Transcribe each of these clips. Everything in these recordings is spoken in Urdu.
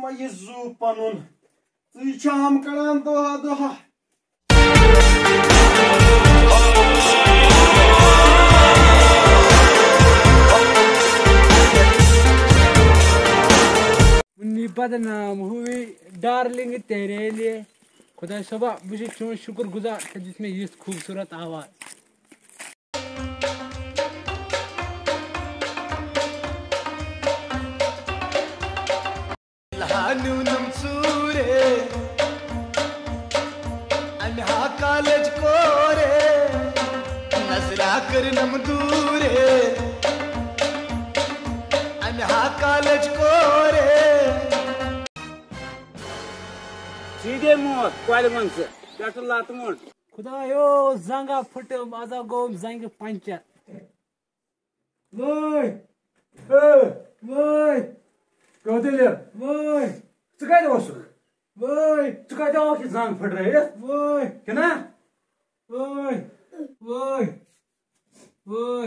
ما یہ زو پنن تی شام کڑان دۄہا دۄہا منی بدنام ہوئی ڈارلنگ تیرے لیے خدا صبح بھے چون شکر گزار دس میں یہ خوبصورت آواز لانونم ژوٗرے امہِ ہا کالج کورے نظرا کٔرنم دوٗرے امہِ ہا کالج کورے سیدھے موت کۄلہِ منٛز پٮ۪ٹھٕ لتہٕ موٚنٛڈ خدایو زنگا پھٕٹم ازا گوٚوم زنگہِ پنچر وٲے وٲے کیٛاہ دٔلیٖل وٲے ژٕ کتہِ اوسُکھ وٲے ژٕ کتہِ آوُکھ یہِ زنگ پھٕٹرٲوِتھ وٲے کِنہ وٲے وٲے وٲے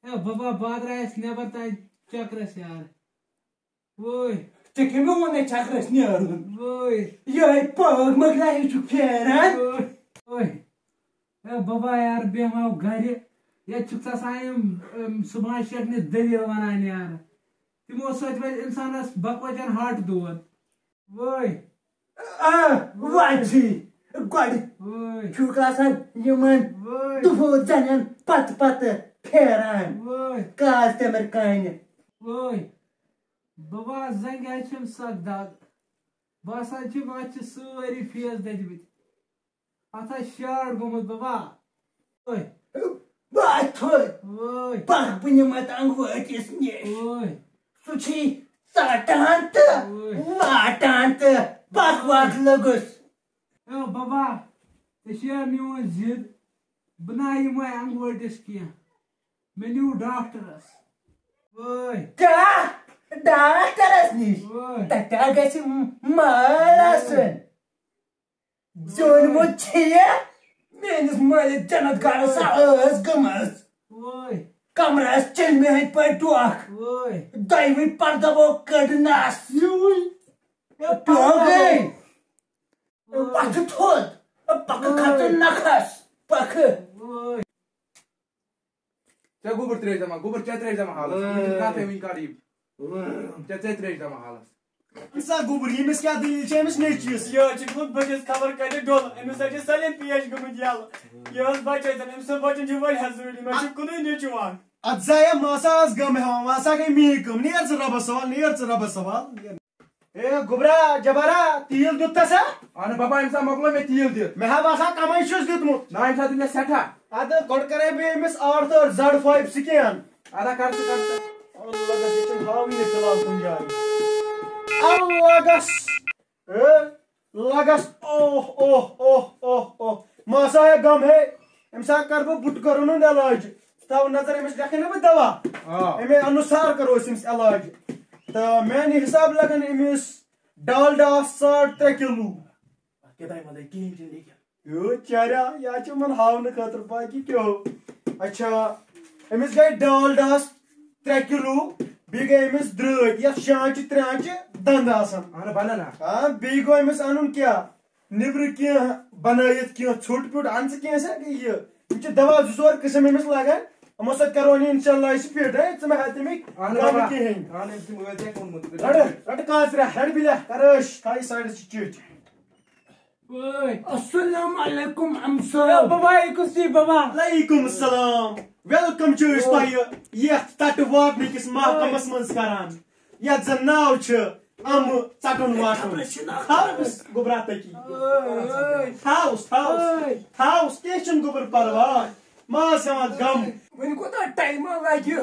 اے بابا بادرایس نٮ۪بر تانۍ چکرس یار وٲے ژےٚ کٔمۍ ووٚنُے چکرس نیرُن وٲے یِہے پٲغ مۄکلاے چھُکھ پھیران وٲے اے بابا یار بیٚہمو گرِ ییٚتہِ چھُکھ آسان یِم سُبھاش شیٹنہِ دٔلیٖل ونان یار تِمو سۭتۍ وٲتۍ اِنسانس بکوچن ہٹ دود وٲے وۄنۍ گۄڈٕ وٲے چھُکھ آسان یِمن وٲے دُہور زنٮ۪ن پتہٕ پتہٕ پھیران وٲے کاز تِمر کانہِ وٲے بابا زنگہِ حظ چھِم سکھ دگ باسان چھِم اتھ چھِ سٲری فیس دٔدمٕتۍ اتھ حظ شاٹ گوٚمُت بابا وٲے تھوٚد وٲے پکھ بہٕ نِمت انگوٗٹِس نِش وٲے سُہ چھی ژٹان تہٕ واٹان تہٕ پکھ وکھ لوٚگُس اے بابا ژےٚ چھُیا میون ضد بہٕ نہ یِمے انگوٹس کینٛہہ مےٚ نیوٗ ڈاکٹرس وٲے کیٛاہ ڈاکٹرس نِش وٲے تتہِ ہا گژھِ مال آسُن زیوٗنمُت چھُیہِ میٲنِس مٲلِس جنت گڑس ٲس گٔمٕژ وٲے کمرس چلمہِ ہٕنٛدۍ پٲٹھۍ ٹۄکھ وٲے دۄیوٕے پردبو کٔڑنس پتھٕ تھوٚد پکھٕ کھژُن نکھس پکھٕ وٲے ژےٚ گوٚبُر ترٛیش دما گوٚبُر ژےٚ ترٛیش دما حالس کتھے وٕنۍ کر یہِ ژےٚ ترٛیش دما حالس سا گوٚبُر ییٚمِس کیٛاہ دٔلیٖل چھِ أمِس نیٚچوِس یہ چھُ بٔچِس خبر کتہِ ڈوٚل أمِس حظ چھِ سٲلِم پیش گٔمٕتۍ یَلہٕ یہِ ٲس بچٲیِتھ أمۍ سُنٛد بچُن چھُ واریاہ ضروٗری مےٚ چھُ کُنُے نیٚچوٗ اکھ اتھ زایا ماسا ٲس غم ہٮ۪وان وۄنۍ ہسا گٔے میٛٲنۍ کٲم نیر ژٕ رۄبس سوال نیر ژٕ رۄبس سوال اے گوٚبرا جبارا تیٖل دیُتتھا اہن بابا امہِ ساتہٕ مۄکلو مےٚ تیٖل دِتھ مےٚ ہا باسان کمے چھُس دیُتمُت نہ امہِ ساتہٕ دیُت مےٚ سٮ۪ٹھاہ ادٕ گۄڈٕ کرے بہٕ أمِس 8 زڈ 5 سکین ادا کر ژٕ کر ژٕ لگس یہِ چھُنہٕ ہاوٕے نہٕ فِلحال کُنہِ جایہِ لگس لگس اوہ اوہ اوہ اوہ اوہ ماسا ہے غم ہے أمِس ہا کرٕ بہٕ بُٹہٕ کَرُن ہُنٛد علاج ژٕ تھاو نظر أمِس لیکھے نا بہٕ دوا اَمے انوسار کرو أسۍ أمِس علاج تہٕ میانہِ حساب لگن أمِس ڈالڈا 3.5 کِلوٗ چاریا یا چھِ یِمن ہاونہٕ خٲطرٕ باقٕے کیٛاہ ہو اچھا أمِس گٔے ڈالڈاہس 3 کِلوٗ بیٚیہِ گٔے أمِس درٛٲتۍ یتھ شانچہِ ترٛانچہِ دنٛد آسان اہن بنن بیٚیہِ گوٚو أمِس انُن کیٛاہ نیبرٕ کینٛہہ بنٲیِتھ کینٛہہ ژھوٚٹ پھیوٚٹ ان ژٕ کینٛہہ سا یہِ یِم چھِ دوا 2-4 قٕسم أمِس لگان یِمو سۭتۍ کرون یہِ انشاءاللہ یہِ چھِ فِٹ ہے ژٕ مہ ہٮ۪ تَمِکۍ کِہینۍ رٹہٕ کانٛژرِ رٹہٕ بِلیٛا کر ٲش تھاو یہِ سایڈس چھِ چِٹھۍ وٲے السلام علیکم بابا کُسی بابا وعلیکم السلام ویلکم چھِ أسۍ تۄہہِ یتھ ژٹہٕ واتنٕکِس محکمس منٛز کران یتھ زن ناو چھُ امہٕ ژٹُن وٹُن تھاوُس گوٚبرا تٔکی تھاوُس تھاوُس تھاوُس کینٛہہ چھُنہٕ گوٚبُر پرواے ما ٲس ہٮ۪وان غم وۄنۍ کوٗتاہ ٹایما لگہِ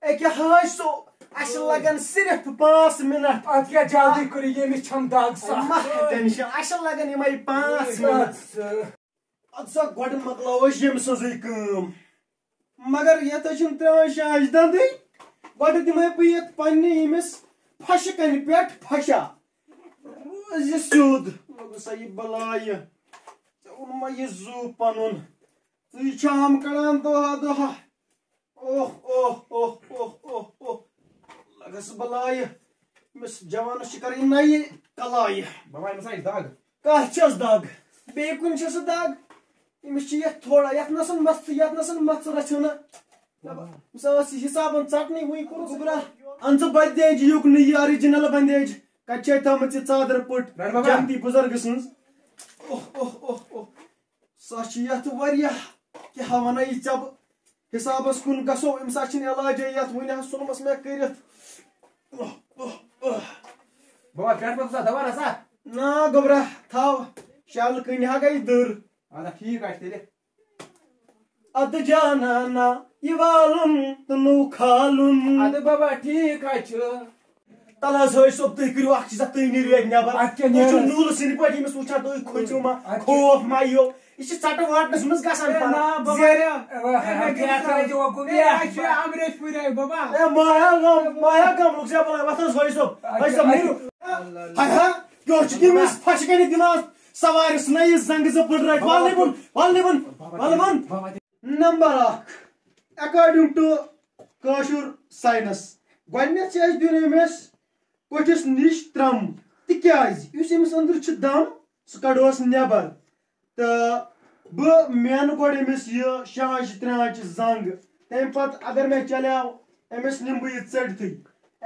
أکیٛاہ حٲج سو اَسہِ لگن صرف 5 منٹ اتھ کیٛاہ جلدی کٔرِو ییٚمِس چھم دگ مہ ہےٚ ٹٮ۪نشن اَسہِ لگن یِمے 5 منٹ ادٕ سا گۄڈٕ مۄکلاو أسۍ ییٚمہِ سٕنٛزٕے کٲم مگر یتھ حظ چھِنہٕ ترٛاوان شانٛچ دنٛدٕے گۄڈٕ دِمے بہٕ یتھ پننہِ ییٚمِس پھشہِ کنہِ پٮ۪ٹھ پھشا روز یہِ سیوٚد لوٚگ سا یہِ بلاے ژےٚ ووٚنما یہِ زُو پنُن ژٕ شام کڑان دۄہا دۄہا اوہ اوہ اوہ اوہ اوہ اوہ لگس بلاے أمِس جوانَس چھِ کَرٕنۍ نَیہِ کَلایہِ. بابا أمِس آسہِ دگ. کَتھ چھَس دگ؟ بیٚیہِ کُنہِ چھَس دگ؟ أمِس چھِ یَتھ تھوڑا یَتھ نَسَن مَستہٕ یَتھ نَسَن مَژٕ رَچھو نہٕ. أمِس ٲس یہِ حِسابَن ژَٹنٕے وٕنۍ کوٚرُس بُرا. اَن ژٕ بندیج یُکنہٕ یہِ اَرِجِنَل بندیج. کَتہِ چھے تھٲمٕژ یہِ ژادر پٔٹ جنتی بُزرگہٕ سٕنٛز. سۄ چھِ یَتھ واریاہ کیٛاہ وَنَے ژےٚ بہٕ حِسابَس کُن گژھو اَمہِ ساتہٕ چھِنہٕ علاجے یَتھ وٕنہِ حظ ژھُنمَس مےٚ کٔرِتھ. بابا پٮ۪ٹھ ما ژٕ دوا رَژھا؟ نا گوٚبرا تھاو شَل کٕنۍ ہا گٔے دٔر. اَدٕ ٹھیٖک آسہِ تیٚلہِ. اَدٕ جانانا یہِ والُن تہٕ نوٚو کھالُن. اَدٕ بابا ٹھیٖک حظ چھُ. تَلہٕ حظ حٲج صٲب تُہۍ کٔرِو اکھ چیٖزا تُہۍ نیٖرِو ییٚتہِ نٮ۪بر. تُہۍ چھِو نوٗلہٕ سٕنٛدۍ پٲٹھۍ ییٚمِس وٕچھان تُہۍ کھوٗژِو ما خوف ما یِیو. یہِ چھِ ژٹہٕ واٹنَس منٛز گژھان مایا گام رُک بلاے وَتھ حظ حٲج صٲب. حٲج صٲب نیٖرِو. ہاے ہا کیٛاہ چھُ تٔمِس پھَشہِ کَنہِ دِوان سوارِ سٕنٲیِتھ زنٛگہٕ زٕ پھٕٹرٲیِتھ. وَل نِبُن وَل نِبُن وَل وَن. نمبر اکھ ایکاڈِنٛگ ٹُو کٲشُر ساینس گۄڈٕنیتھ چھِ اَسہِ دیُن أمِس کوٹھِس نِش ترٛم. تِکیٛازِ یُس أمِس أنٛدرٕ چھُ دم سُہ کڑہوس نٮ۪بر. تہٕ بہٕ مینہٕ گۄڈٕ أمِس یہِ شانٛچ ترٛانٛچ زنٛگ. تمہِ پتہٕ اگر مےٚ چلیو أمِس نِمہٕ بہٕ یہِ ژٔٹتھٕے.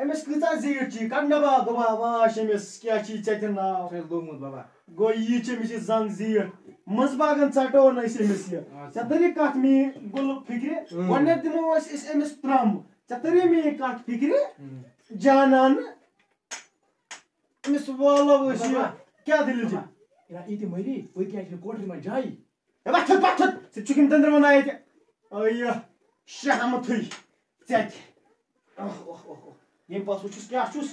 أمِس کۭژاہ زیٖٹھ چھِ کڑ نبا گوٚبا واش أمِس کیٛاہ چھِ ژےٚ تہِ ناو. گوٚو یی چھِ أمِس یہِ زنٛگ زیٖٹھ. منٛزٕ باغن ژٹو نہٕ أسۍ أمِس یہِ. ژےٚ تٔری کتھ میٛٲنۍ گُلہٕ فِکرِ. گۄڈٕنیتھ دِمو أسۍ أمِس ترٛم. ژےٚ تٔری میٛٲنۍ کتھ فِکرِ جانانہٕ. أمِس والو أسۍ یہِ کیٛاہ دٔلیٖل چھِ. ییٚتہِ مٔری وۄنۍ کیٛازِ چھِ کوٹھِ منٛز جایہِ. وَتھُن وَتھُن ژٕ چھُکھ یِم دٔنٛدرٕ وَنان ییٚتہِ. یہِ شہمتھٕے ژےٚ تہِ. ییٚمہِ پَتہٕ وٕچھُس کیٛاہ چھُس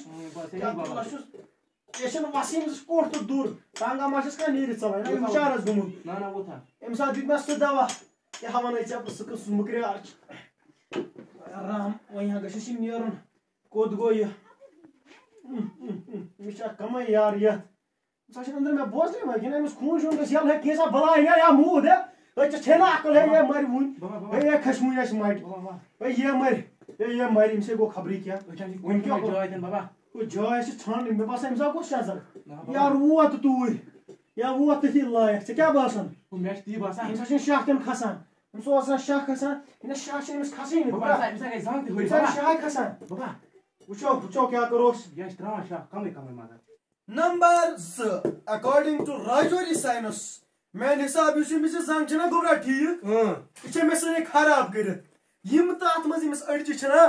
یہِ چھُنہٕ وسیٖم کوٹھ تہٕ دوٗر ٹنٛگا ما چھَس کانٛہہ نیٖرِتھ ژَلان یہِ ہُشارَس گوٚمُت. اَمہِ ساتہٕ دیُت مےٚ سُہ دوا کیٛاہ وَنَے ژےٚ بہٕ سُہ مُکریار چھِ. رحم وۄنۍ ہا گژھٮ۪س یہِ نیرُن. کوٚت گوٚو یہِ. أمِس چھا کَمٕے یار یَتھ. سۄ چھِ أنٛدرٕ مےٚ بوزنٕے وۄنۍ کِنہٕ أمِس خوٗن شوٗن گژھِ یَلہٕ ہے کینٛژھا بَلاے ہے یا موٗد ہے. ہے ژےٚ چھے نا عقل ہے یے مَرِ وُنۍ. ہے کھَسہِ وُنۍ اَسہِ مَٹہِ. ہے یے مَرِ یے مَرِ أمِس ہے گوٚو خبرٕے کیٛاہ. وُنہِ کیٛاہ جاے چھِ ژھانٛڈٕنۍ. مےٚ باسان أمِس ہا گوٚو سیٚزر. یارٕ ووت توٗرۍ یا ووت تٔتھی لایَق. ژےٚ کیٛاہ باسان. مےٚ چھِ تی باسان أمِس ہا چھِنہٕ شاہ تہِ نہٕ کھسان. أمِس اوس آسان شاہ کھسان. یہِ شاہ چھِ أمِس کھسٲنی نہٕ. شاہ کھسان. وٕچھو وٕچھو کیٛاہ کَروس. Number 2 according two Rajouri science میانہِ حِساب یُس أمِس یہِ زنٛگ چھِنہ گوٚبرا ٹھیٖک یہِ چھِ أمِس سٲنۍ خراب کٔرِتھ. یِم تہٕ اَتھ منٛز أمِس أڑجہِ چھِنا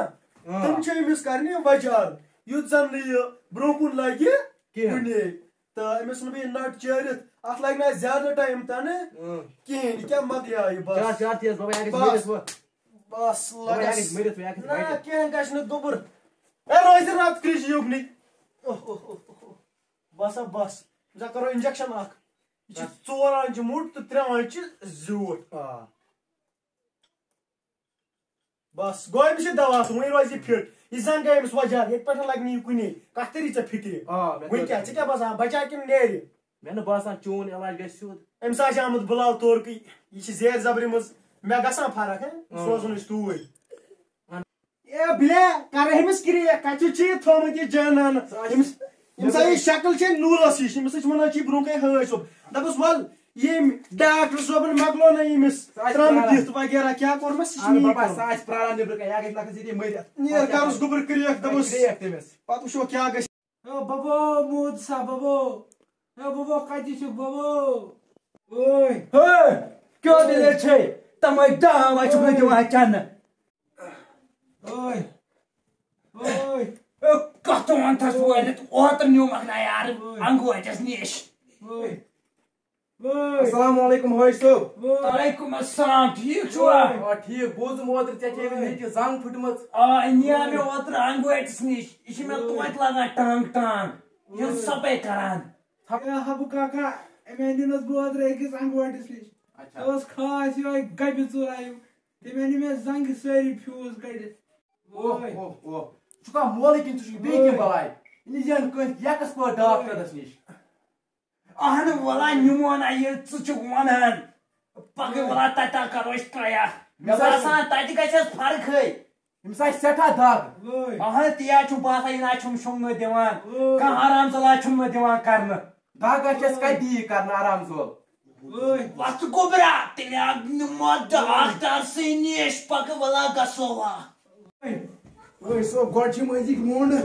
تِم چھِ أمِس کَرنہِ وجال یُتھ زن نہٕ یہِ برٛونٛہہ کُن لگہِ کُنے. تہٕ أمِس ژھٕنہٕ بہٕ یہِ نٹ چٲرِتھ. اَتھ لگہِ نہٕ اَسہِ زیادٕ ٹایم تنہٕ کِہیٖنۍ. یہِ کیٛاہ مۄکلیٛاے بس لگس نہ کینٛہہ گژھِ نہٕ دُبُر. ہے روزِ رات کرٛیٚجہِ یوٚکنٕے. بس ہا بس أمِس ہا کرو اِنجکشن اکھ. یہِ چھِ 4 آنچہِ موٚٹ تہٕ 3 آنچہِ زیوٗٹھ. بس گوٚو أمِس چھِ دوا وۄنۍ روزِ یہِ فِٹ. یہِ زنٛگ گٔے أمِس وجہ ییٚتہِ پٮ۪ٹھ لگہِ نہٕ یہِ کُنے. کتھ تٔری ژےٚ فِکرِ. وۄنۍ کیٛاہ ژٕ کیٛاہ باسان بچا کِنہٕ نیرِ. مےٚ نہٕ باسان چون علاج گژھِ سیوٚد. أمِس آسہِ آمُت بُلاو تورکٕے. یہِ چھِ زیرِ زبرِ منٛز مےٚ گژھان فرق سوزُن أسۍ توٗرۍ. اے بلے کر أمِس کِریک کتہِ چھُ یہِ تھوٚمُت یہِ جانانہٕ. أمِس ہا یہِ شکل چھِ نوٗلس ہِش. أمِس چھِ وَنان چھِ برونٛہہ کَنہِ حٲج صٲب. دَپُس وَل ییٚمۍ ڈاکٹر صٲبن مۄکلو نہ أمِس ترٛم دِتھ وغیرہ کیٛاہ کوٚرمَس. نیر کرُس گوٚبُر کریک دَپُس پتہٕ وٕچھو کیٛاہ گژھِ. ببو موٗد سا ببو. ببو کتہِ چھُکھ ببو. کیٛاہ دٔلیٖل چھے تَمے دوا چھُکھ نہٕ دِوان چَنہٕ. کَتھ وَنتھَس وٲلِتھ اوترٕ نیوٗمَکھ نا یارٕ انگوٗٹِس نِش. السلام علیکم حٲج صٲب. وعلیکُم السلام. ٹھیٖک چھُوا. ٹھیٖک بوٗزُم اوترٕ ژےٚ چھے ییٚتہِ زنٛگ پھٕٹمٕژ. نِیاو مےٚ اوترٕ انگوٗٹِس نِش. یہِ چھِ مےٚ توتہِ لگان ٹانٛگ ٹانٛگ. یہِ چھُ سۄپے کران. حبہٕ کاکا أمۍ أنۍ نہٕ بہٕ اوترٕ أکِس انگوٗٹِس نِش. سۄ ٲس خاص یِہوے گبہِ ژوٗرا ہیوٗ. تٔمۍ أنۍ مےٚ زنٛگہِ سٲری فیوٗز کٔڑِتھ. ژٕ چھُکھا مولہٕ کِنہٕ ژٕ چھُکھ بیٚیہِ کینٛہہ بلاے. یہِ زن کٲنٛسہِ یکس پٲٹھۍ ڈاکٹرس نِش. اہنُو وَلا نِمو نا ییٚلہِ ژٕ چھُکھ وَنان پگہٕ وَلا تَتہِ کرو أسۍ ٹرٛاے. مےٚ باسان تَتہِ گژھٮ۪س فرقٕے. أمِس آسہِ سٮ۪ٹھاہ دگ. اہن تیا چھُ باسان یہِ نہ چھُم شۄنٛگنہٕ دِوان کانٛہہ آرام ژلا چھُم نہٕ دِوان کرنہٕ دگ آسٮ۪س کتہِ یی کرنہٕ آرام زول. وَژھ گوٚبرا تیٚلہِ نِمو ڈاکٹر سٕے نِش پکہٕ وَلا گژھو اوے صٲب گۄڈٕ چھِ یِم أزِکۍ مونڈٕ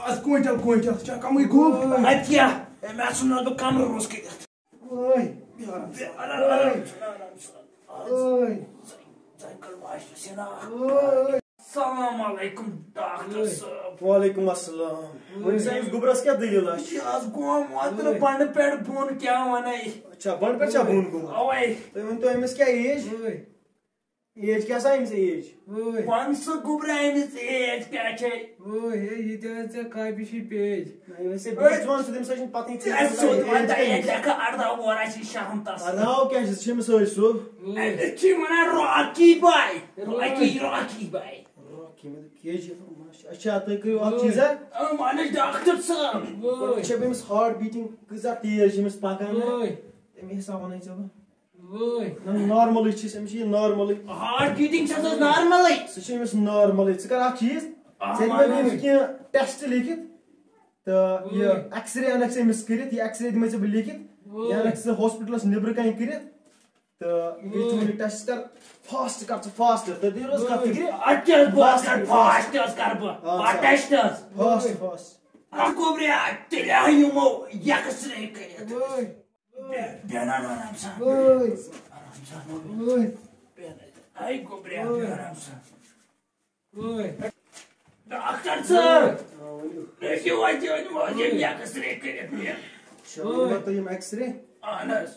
آز کوینٹل چھا کمٕے گوٚو. اَدٕ کیٛاہ مےٚ ژھُنو بہٕ کمرٕ روٚس کٔرِتھ. السلام علیکم ڈاکٹر صٲب. وعلیکم السلام. ؤنۍ سا أمِس گوٚبرَس کیٛاہ دٔلیٖل چھِ؟ یہِ حظ گوٚو اوترٕ بنٛڈٕ پٮ۪ٹھ بۄن کیٛاہ وَنَے. اچھا بۄنہٕ پٮ۪ٹھ چھا بۄن گوٚمُت؟ اَوَے تُہۍ ؤنۍتو أمِس کیٛاہ ایج؟ ایج کیٛاہ سا أمِس ایج؟ وَن سا گوٚبرا أمِس ایج کیٛاہ چھے. یہِ تہِ حظ ژےٚ کاپی چھِ پیج. ویسے بہٕ ژٕ وَن ژٕ تٔمِس چھِنہٕ پَتہٕ لیکھٕ اَرداہ وُہُر اَسہِ شامتَس. ناو کیٛاہ چھُ ژٕ چھِ أمِس سۭتۍ صُبح؟ أمِس چھِ وَنان راکی باے راکی باے. اچھا تُہۍ کٔرِو اکھ چیٖزا وَن حظ ڈاکٹر صٲب. وٕچھ أمِس ہارٹ بیٖٹِنٛگ کۭژاہ تیز چھِ أمِس پَکان تَمہِ حِساب وَنَے ژےٚ بہٕ نارملٕے چھِس أمِس چھِ یہِ نارملٕے ہارٹ بیٖٹِنٛگ چھَس حظ نارملٕے. سُہ چھِ أمِس نارملٕے. ژٕ کر اکھ چیٖز ژےٚ دِمے بہٕ أمِس کینٛہہ ٹٮ۪سٹ لیکھِتھ تہٕ یہِ ایٚکٕس رے اَنکھ ژٕ أمِس کٔرِتھ یہِ ایٚکٕس رے دِمے ژےٚ بہٕ لیکھِتھ یہِ اَنکھ ژٕ ہاسپِٹلَس نیٚبرٕ کَنۍ کٔرِتھ تہٕ ییٚلہِ ژٕ یہِ ٹٮ۪سٹ کر فاسٹ کر ژٕ فاسٹ تہٕ دِیِو حظ کَتھ فِکرِ اَدٕ کیٛاہ حظ بہٕ حظ کَرٕ فاسٹ حظ کَرٕ بہٕ ٹٮ۪سٹ حظ. Fast fast. اَدٕ گوٚبرا تیٚلہِ ہا یِمو ایٚکٕس رے کٔرِتھ. بیٚہن آرام سان آرام سان. ہاے گوٚبرا آرام سان. ڈاکٹر صٲب لیکھِو حظ یِم ایٚکٕس رے کٔرِتھ مےٚ. تُہۍ یِم ایٚکٕس رے. اہن حظ.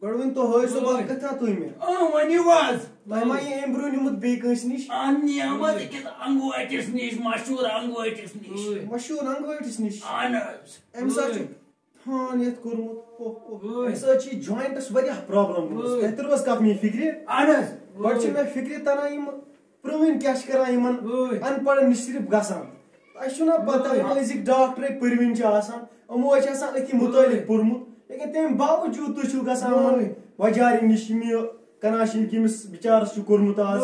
گۄڈٕ ؤنۍتو ہٲے صٲب اکھ کَتھا تُہۍ مےٚ ؤنِو حظ. تۄہہِ ما یہِ اَمہِ برٛونٛہہ نِمُت بیٚیہِ کٲنٛسہِ نِش؟ نِیَم حظ أکِس انٛگوٲٹِس نِش مشہوٗر انٛگوٲٹِس نِش. مشہوٗر انٛگوٲٹِس نِش. اہن حظ. أمِس حظ چھُ فان یَتھ کوٚرمُت أمِس حظ چھِ جویِنٛٹَس واریاہ پرٛابلِم گٔمٕژ. تۄہہِ تٔرٕو حظ کَتھ مےٚ فِکرِ؟ اہن حظ. گۄڈٕ چھِ مےٚ فِکرِ تَران یِم پرٛٲنۍ کیٛاہ چھِ کران یِمن اَن پَڑن نِش صرف گژھان. تۄہہِ چھُو نا پَتہ یِم أزِکۍ ڈاکٹرے پٔرۍوٕنۍ چھِ آسان یِمو حظ چھِ آسان أتھی مُتعلِق پوٚرمُت لیکِن تَمہِ باوجوٗد تُہۍ چھِو گژھان یِمن وۄجارِ نِش یِم یہِ کران چھِ یہِ أمِس بِچارَس چھُ کوٚرمُت آز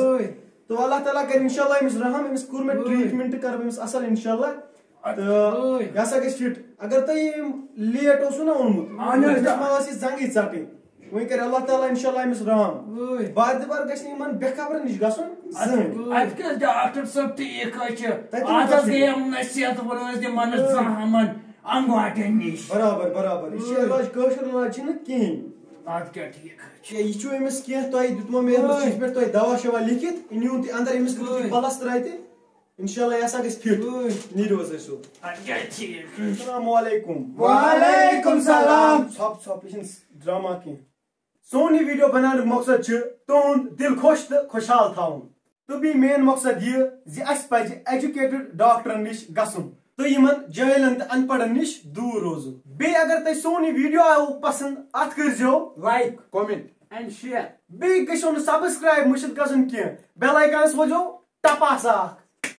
تہٕ اللہ تعالیٰ کَرِ اِنشاء اللہ أمِس رحم. أمِس کوٚر مےٚ ٹرٛیٖٹمٮ۪نٛٹ کَرٕ بہٕ أمِس اَصٕل اِنشاء اللہ تہٕ یہِ ہسا گژھِ فِٹ. اَگر تۄہہِ یِم لیٹ اوسوٕ نا اوٚنمُت أمِس ما ٲس یہِ زنٛگٕے ژَٹٕنۍ. وۄنۍ کَرِ اللہ تعالیٰ اِنشاء اللہ أمِس رحم. بار دُبار گژھِ نہٕ یِمن بے خبرن نِش گژھُن زٕہٕنۍ. اَدٕ کیٛاہ ڈاکٹر صٲب ٹھیٖک حظ چھُ. آز حظ گٔیَم نصیحت ووٚن حظ دِمن زانٛہہ یِمن انٛگوٹٮ۪ن نِش. برابر برابر. یہِ چھِ علاج کٲشُر علاج چھُنہٕ کِہینۍ. اَدٕ کیٛاہ ٹھیٖک حظ چھُ. یہِ چھُ أمِس کینٛہہ تۄہہِ دیُتمو مےٚ أمِس چِٹھِ پٮ۪ٹھ تۄہہِ دوا شوا لیکھِتھ یہِ نیوٗ تُہۍ اَندر أمِس کٔرِو تُہۍ پلستر اَتہِ اِنشاء اللہ یہِ ہسا گژھِ فِٹ. نیٖرِو حظ أسۍ اَدٕ کیٛاہ ٹھیٖک. السلام علیکم. وعلیکم سلام. ژھۄپ ژھۄپ یہِ چھُنہٕ ڈراما کینٛہہ. سون یہِ ویڈیو بناونُک مقصد چھُ تُہُنٛد دِل خۄش تہٕ خۄشحال تھاوُن تہٕ بیٚیہِ مین مقصد یہِ زِ اَسہِ پَزِ ایجوکیٹڈ ڈاکٹرن نِش گژھُن تہٕ یِمن جٲہلن تہٕ ان پڑن نِش دوٗر روزُن. بیٚیہِ اگر تۄہہِ سون یہِ ویڈیو آوٕ پسنٛد اَتھ کٔرۍزیو لایک کومنٹ اینڈ شیر. بیٚیہِ گژھیو نہٕ سبسکرایب مٔشِتھ گژھُن کینٛہہ بیل آیکانس وٲلۍزیو ٹپاس اکھ.